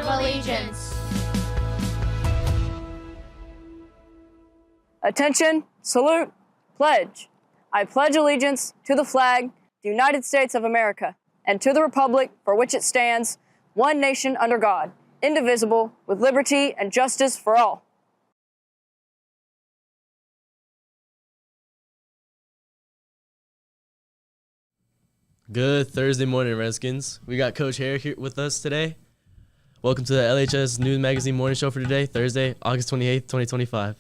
of Allegiance. Attention, salute, pledge. I pledge allegiance to the flag, the United States of America, and to the republic for which it stands, one nation under God, indivisible, with liberty and justice for all. Good Thursday morning, Redskins. We got Coach Harry here with us today. Welcome to the LHS News Magazine Morning Show for today, Thursday, August 28th, 2025.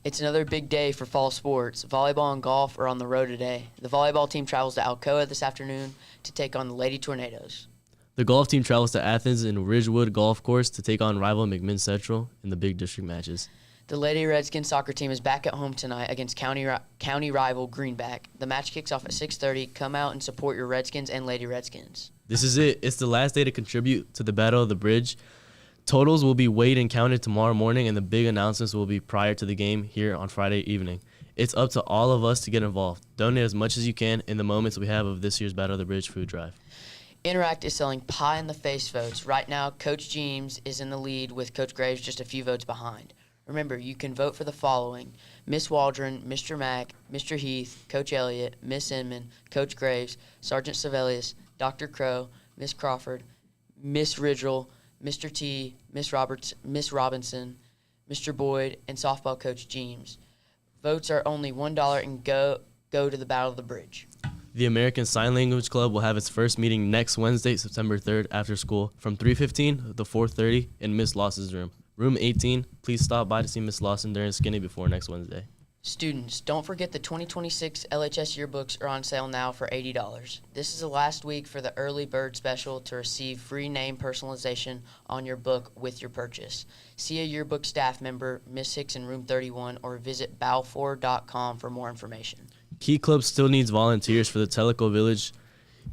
It's another big day for fall sports. Volleyball and golf are on the road today. The volleyball team travels to Alcoa this afternoon to take on the Lady Tornadoes. The golf team travels to Athens and Ridgewood Golf Course to take on rival McMinn Central in the big district matches. The Lady Redskins soccer team is back at home tonight against county rival Greenback. The match kicks off at 6:30. Come out and support your Redskins and Lady Redskins. This is it. It's the last day to contribute to the Battle of the Bridge. Totals will be weighed and counted tomorrow morning, and the big announcements will be prior to the game here on Friday evening. It's up to all of us to get involved. Donate as much as you can in the moments we have of this year's Battle of the Bridge food drive. Interact is selling pie-in-the-face votes. Right now, Coach James is in the lead with Coach Graves just a few votes behind. Remember, you can vote for the following: Miss Waldron, Mr. Mack, Mr. Heath, Coach Elliott, Miss Inman, Coach Graves, Sergeant Sevelius, Dr. Crow, Miss Crawford, Miss Ridgel, Mr. T, Miss Roberts, Miss Robinson, Mr. Boyd, and softball coach James. Votes are only $1 and go to the Battle of the Bridge. The American Sign Language Club will have its first meeting next Wednesday, September 3rd, after school from 3:15 to 4:30 in Miss Lawson's room. Room 18, please stop by to see Miss Lawson during Skinny before next Wednesday. Students, don't forget the 2026 LHS yearbooks are on sale now for $80. This is the last week for the early bird special to receive free name personalization on your book with your purchase. See a yearbook staff member, Miss Hicks in room 31, or visit balfour.com for more information. Key Club still needs volunteers for the Teleco Village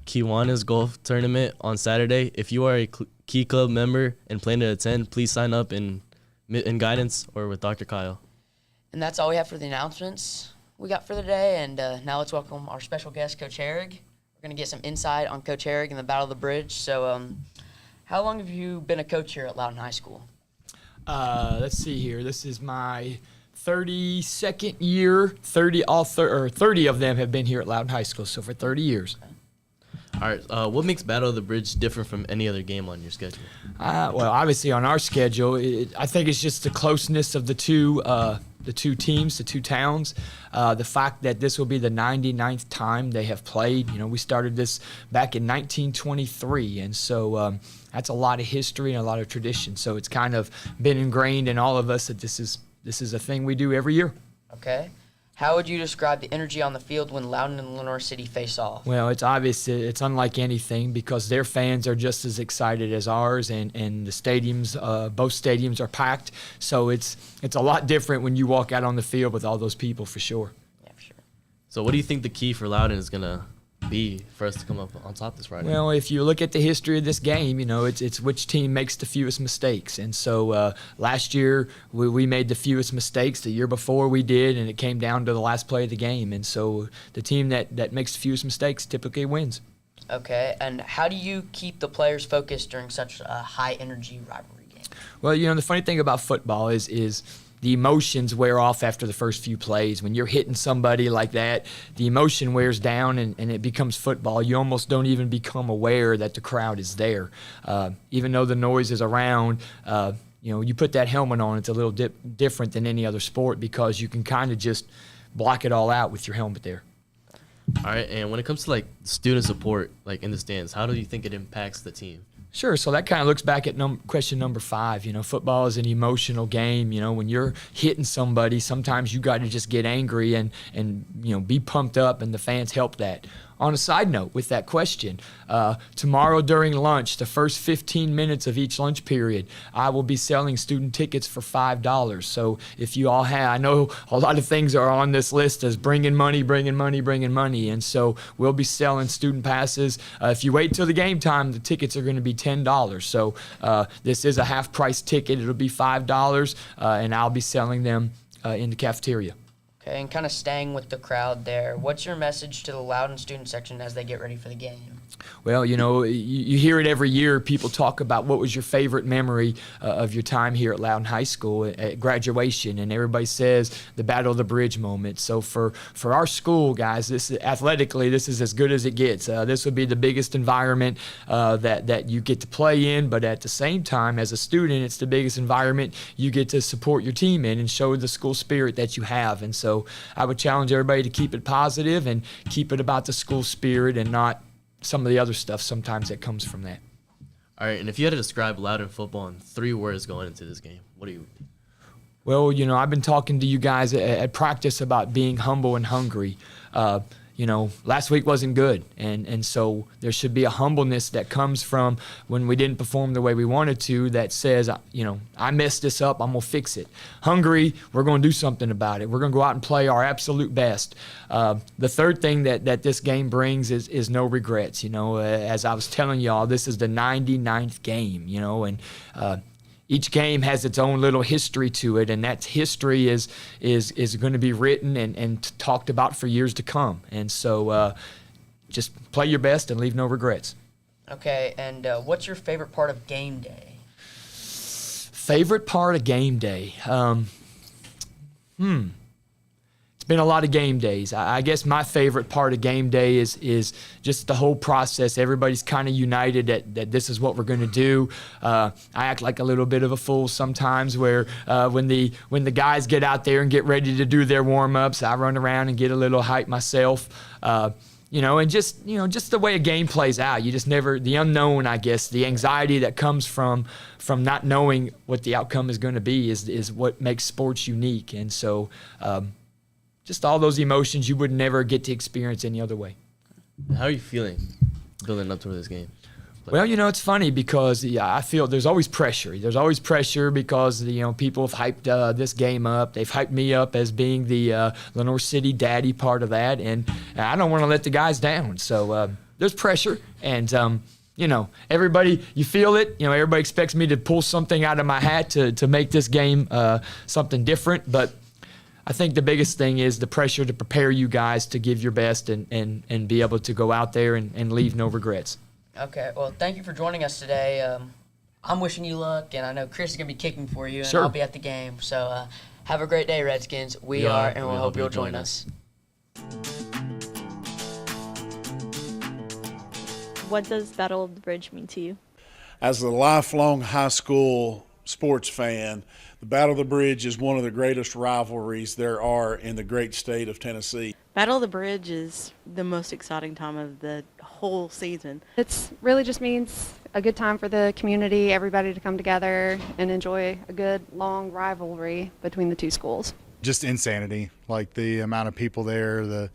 Kiwanis Golf Tournament on Saturday. If you are a Key Club member and plan to attend, please sign up in guidance or with Dr. Kyle. And that's all we have for the announcements we got for the day. And now let's welcome our special guest, Coach Herrig. We're going to get some insight on Coach Herrig and the Battle of the Bridge. So how long have you been a coach here at Loudon High School? Let's see here. This is my 32nd year. 30 of them have been here at Loudon High School, so for 30 years. Okay. All right, what makes Battle of the Bridge different from any other game on your schedule? Well, obviously on our schedule, I think it's just the closeness of the two teams, the two towns. The fact that this will be the 99th time they have played. You know, we started this back in 1923, and so that's a lot of history and a lot of tradition. So it's kind of been ingrained in all of us that this is a thing we do every year. Okay. How would you describe the energy on the field when Loudon and Lenore City face off? Well, it's obvious it's unlike anything because their fans are just as excited as ours, and the stadiums, both stadiums are packed. So it's a lot different when you walk out on the field with all those people, for sure. Yeah, for sure. So what do you think the key for Loudon is going to be for us to come up on top this Friday? Well, if you look at the history of this game, you know, it's which team makes the fewest mistakes. And so last year we made the fewest mistakes. The year before we did, and it came down to the last play of the game. And so the team that makes the fewest mistakes typically wins. Okay, and how do you keep the players focused during such a high-energy rivalry game? Well, you know, the funny thing about football is the emotions wear off after the first few plays. When you're hitting somebody like that, the emotion wears down and it becomes football. You almost don't even become aware that the crowd is there. Even though the noise is around, you know, you put that helmet on, it's a little different than any other sport because you can kind of just block it all out with your helmet there. All right, and when it comes to, like, student support, like, in the stands, how do you think it impacts the team? Sure. So that kind of looks back at question number 5. You know, football is an emotional game. You know, when you're hitting somebody, sometimes you got to just get angry and you know, be pumped up, and the fans help that. On a side note with that question, tomorrow during lunch, the first 15 minutes of each lunch period, I will be selling student tickets for $5. So if you all have, I know a lot of things are on this list as bringing money, and so we'll be selling student passes. If you wait till the game time, the tickets are going to be $10. So this is a half-price ticket. It'll be $5, and I'll be selling them in the cafeteria. Okay, and kind of staying with the crowd there, what's your message to the Loudon student section as they get ready for the game? Well, you hear it every year. People talk about what was your favorite memory of your time here at Loudon High School at graduation, and everybody says the Battle of the Bridge moment. So for our school, guys, this is as good as it gets. This would be the biggest environment that you get to play in, but at the same time, as a student, it's the biggest environment you get to support your team in and show the school spirit that you have. And so I would challenge everybody to keep it positive and keep it about the school spirit and not some of the other stuff sometimes that comes from that. All right, and if you had to describe Loudon football in 3 words going into this game, what do you? Well, I've been talking to you guys at practice about being humble and hungry. Last week wasn't good, and so there should be a humbleness that comes from when we didn't perform the way we wanted to that says, I messed this up, I'm going to fix it. Hungry, we're going to do something about it. We're going to go out and play our absolute best. The third thing that this game brings is no regrets. As I was telling y'all, this is the 99th game, and each game has its own little history to it, and that history is going to be written and talked about for years to come. And so just play your best and leave no regrets. Okay, and what's your favorite part of game day? Favorite part of game day? It's been a lot of game days. I guess my favorite part of game day is just the whole process. Everybody's kind of united that this is what we're going to do. I act like a little bit of a fool sometimes where when the guys get out there and get ready to do their warm-ups, I run around and get a little hype myself. And just the way a game plays out. You just never, the unknown, I guess, the anxiety that comes from not knowing what the outcome is going to be is what makes sports unique. And so just all those emotions you would never get to experience any other way. How are you feeling building up to this game? Well, it's funny because I feel there's always pressure. There's always pressure because people have hyped this game up. They've hyped me up as being the Lenoir City daddy part of that, and I don't want to let the guys down. So there's pressure, and everybody, you feel it. Everybody expects me to pull something out of my hat to make this game something different, but I think the biggest thing is the pressure to prepare you guys to give your best and be able to go out there and leave no regrets. Okay, well, thank you for joining us today. I'm wishing you luck, and I know Chris is going to be kicking for you, and Sure. I'll be at the game. So have a great day, Redskins. We are, and we hope you'll join us. What does Battle of the Bridge mean to you? As a lifelong high school sports fan, the Battle of the Bridge is one of the greatest rivalries there are in the great state of Tennessee. Battle of the Bridge is the most exciting time of the whole season. It really just means a good time for the community, everybody to come together and enjoy a good, long rivalry between the two schools. Just insanity, like the amount of people there, the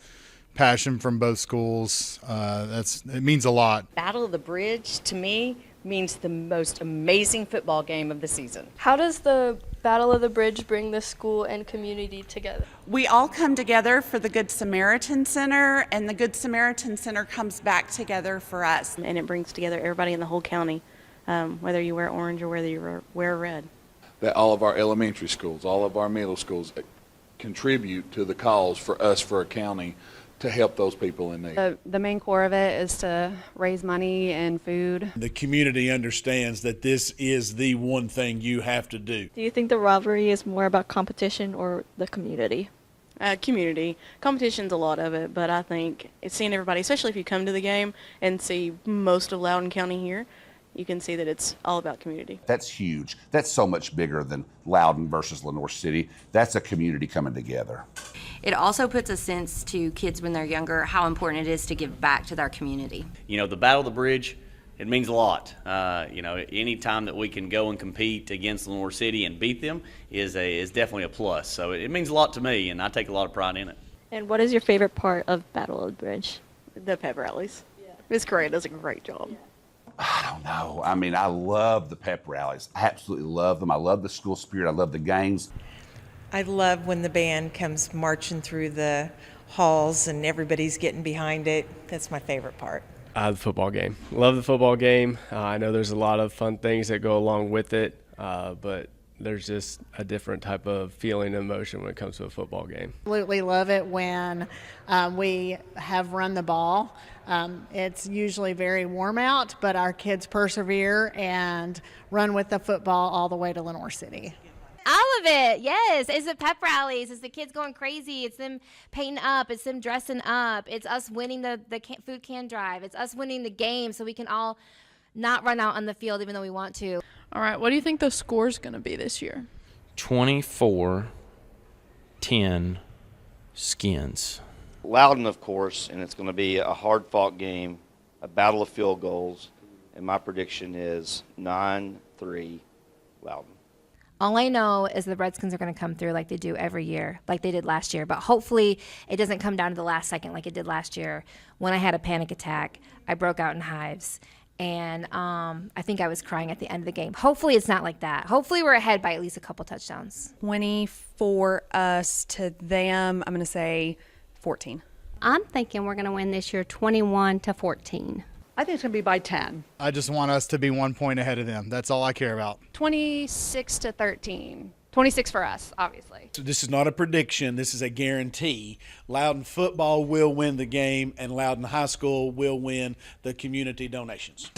passion from both schools. It means a lot. Battle of the Bridge, to me, means the most amazing football game of the season. How does the Battle of the Bridge bring the school and community together? We all come together for the Good Samaritan Center, and the Good Samaritan Center comes back together for us. And it brings together everybody in the whole county, whether you wear orange or whether you wear red. That all of our elementary schools, all of our middle schools contribute to the cause for us, for a county, to help those people in need. The main core of it is to raise money and food. The community understands that this is the one thing you have to do. Do you think the rivalry is more about competition or the community? Community. Competition's a lot of it, but I think it's seeing everybody, especially if you come to the game and see most of Loudoun County here, you can see that it's all about community. That's huge. That's so much bigger than Loudon versus Lenoir City. That's a community coming together. It also puts a sense to kids when they're younger how important it is to give back to their community. The Battle of the Bridge, it means a lot. Any time that we can go and compete against Lenoir City and beat them is definitely a plus. So it means a lot to me, and I take a lot of pride in it. And what is your favorite part of Battle of the Bridge? The pep rallies. Yeah. Miss Gray does a great job. I don't know. I love the pep rallies. I absolutely love them. I love the school spirit. I love the games. I love when the band comes marching through the halls and everybody's getting behind it. That's my favorite part. The football game. Love the football game. I know there's a lot of fun things that go along with it, but there's just a different type of feeling and emotion when it comes to a football game. Absolutely love it when we have run the ball. It's usually very warm out, but our kids persevere and run with the football all the way to Lenoir City. All of it, yes. It's the pep rallies. It's the kids going crazy. It's them painting up. It's them dressing up. It's us winning the food can drive. It's us winning the game so we can all not run out on the field even though we want to. All right, what do you think the score's going to be this year? 24-10 Skins. Loudon, of course, and it's going to be a hard-fought game, a battle of field goals, and my prediction is 9-3 Loudon. All I know is the Redskins are going to come through like they do every year, like they did last year. But hopefully it doesn't come down to the last second like it did last year when I had a panic attack. I broke out in hives, and I think I was crying at the end of the game. Hopefully it's not like that. Hopefully we're ahead by at least a couple touchdowns. 24 us to them, I'm going to say 14. I'm thinking we're going to win this year 21-14. I think it's going to be by 10. I just want us to be 1 point ahead of them. That's all I care about. 26-13. 26 for us, obviously. So this is not a prediction. This is a guarantee. Loudon football will win the game, and Loudon High School will win the community donations.